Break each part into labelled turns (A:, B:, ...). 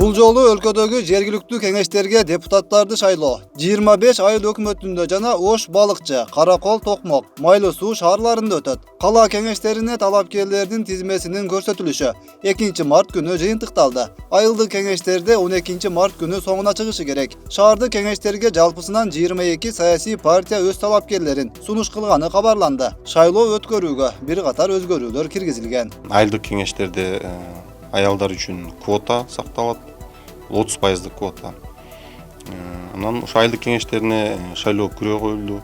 A: Бул жолу өлкөдөгү жергиликтүү кеңештерге депутаттарды шайлоо 25 айыл өкмөтүндө жана Ош, Балыкчы, Каракол, Токмок, Майлуу Суу шаарларында өтөт. Кала кеңештерине талапкерлердин тизмесинин көрсөтүлүшү 2 март күнү жыйынтыкталды. Айылдык кеңештерде 12 март күнү соңуна чыгышы керек. Шаардык кеңештерге жалпысынан 22 саясий партия өз талапкерлерин сунуш кылганы кабарланды. Шайлоо өткөрүүгө бир катар өзгөрүүлөр киргизилген.
B: Айылдык кеңештерде аялдар үчүн квота сакталат, 30% квота. Анан ошо айылдык кеңештерине шайлоо күрөө коюлду,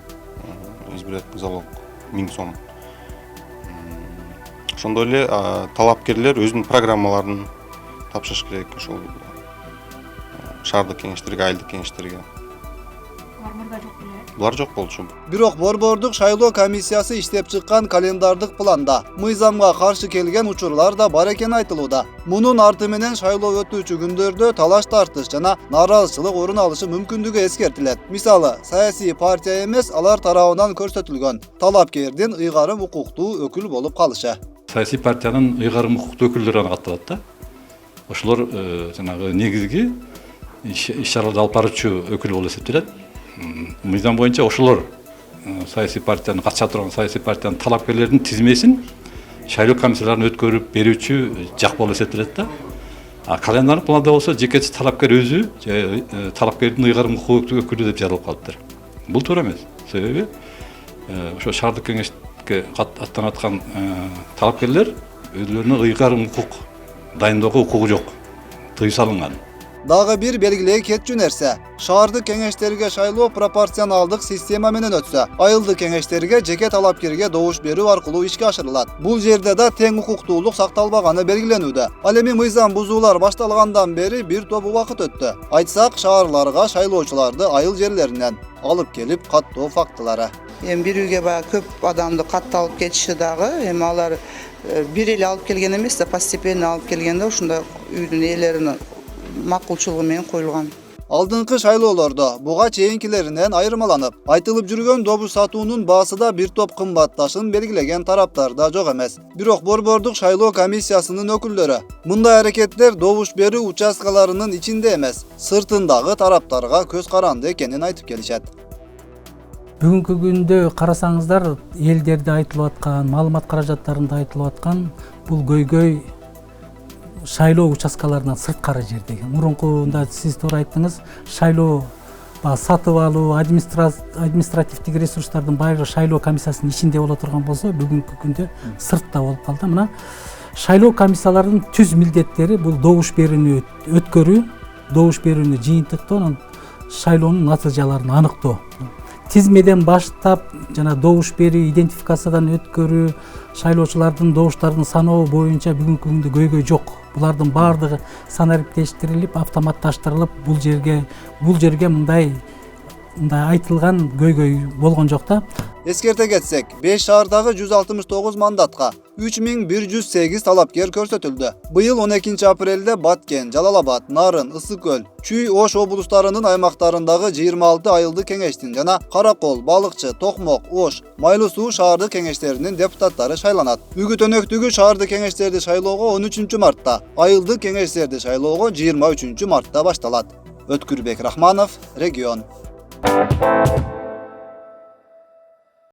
B: избирательный залог 1000 сом. Ошондой эле талапкерлер өзүнүн программаларын тапшырыш керек ошол шаардык кеңештерге, айылдык кеңештерге. Булар жок болчу.
A: Бирок борбордук шайлоо комиссиясы иштеп чыккан календардык планда мыйзамга каршы келген учурлар да бар экени айтылууда. Мунун арты менен шайлоо өтүүчү күндөрдө талаш тартыш жана нааразычылык орун алышы мүмкүндүгү эскертилет. Мисалы, саясий партия эмес, алар тарабынан көрсөтүлгөн талапкердин ыйгарым укуктуу өкүл болуп калышы.
C: Саясий партиянын ыйгарым укуктуу өкүлдөрү катталат да. Ошолор жанагы негизги иш-чараларды алып баруучу өкүл болуп эсептелет. Мыйзам боюнча ошолор саясий партияны катыша турган саясий партиянын талапкерлеринин тизмесин шайлоо комиссияларына өткөрүп берүүчү жак болуп эсептелет да. Календардык планда болсо жеке талапкер өзү талапкердин ыйгарым укуктуу өкүлү деп жазылып калыптыр. Бул туура эмес. Себеби ошо шаардык кеңешке аттанып аткан талапкерлер өздөрүнүн ыйгарым укук дайындоого укугу жок. Тыюу салынган.
A: Дагы бир белгилей кетчү нерсе, шаардык кеңештерге шайлоо пропорционалдык система менен өтсө, айылдык кеңештерге жеке талапкерге добуш берүү аркылуу ишке ашырылат. Бул жерде да тең укуктуулук сакталбаганы белгиленүүдө. Ал эми мыйзам бузуулар башталгандан бери бир топ убакыт өттү. Айтсак, шаарларга шайлоочуларды айыл жерлеринен алып келип каттоо фактылары.
D: Эми бир үйгө баягы көп адамды катталып кетиши дагы, эми алар бир эле алып келген эмес да, постепенно алып келгенде ушундай үйдүн ээлеринин макулчулугу менен коюлган.
A: Алдыңкы шайлоолордо буга чейинкилеринен айырмаланып, айтылып жүргөн добуш сатуунун баасы да бир топ кымбатташын белгилеген тараптар да жок эмес. Бирок борбордук шайлоо комиссиясынын өкүлдөрү мындай аракеттер добуш берүү участкаларынын ичинде эмес, сыртындагы тараптарга көз каранды экенин айтып келишет.
E: Бүгүнкү күндө карасаңыздар, элдерде айтылып аткан, маалымат каражаттарында айтылып аткан бул көйгөй шайлоо участкаларынан сырткары жердеги. Мурункунда сиз туура айттыңыз, шайлоо сатып алуу, административдик ресурстардын баары шайлоо комиссиясынын ичинде боло турган болсо, бүгүнкү күндө сыртта болуп калды. Мына шайлоо комиссияларынын түз милдеттери бул добуш берүүнү өткөрүү, добуш берүүнү жыйынтыктоо, анан шайлоонун натыйжаларын аныктоо. Тизмеден баштап жана добуш берүү, идентификациядан өткөрүү, шайлоочулардын добуштарын саноо боюнча бүгүнкү күндө көйгөй жок. Булардын баардыгы санариптештирилип, автоматташтырылып, бул жерге мындай айтылган көйгөй болгон жок да.
A: Эскерте кетсек, 5 шаардагы 169 мандатка 3108 талапкер көрсөтүлдү. Быйыл 12 апрелде Баткен, Жалал-Абад, Нарын, Ысык-Көл, Чүй, Ош облустарынын аймактарындагы 26 айылдык кеңештин жана Каракол, Балыкчы, Токмок, Ош, Майлуу Суу шаардык кеңештеринин депутаттары шайланат. Үгүт өнөктүгү шаардык кеңештерди шайлоого 13 мартта, айылдык кеңештерди шайлоого 23 мартта башталат. Өткүрбек Рахманов, Регион.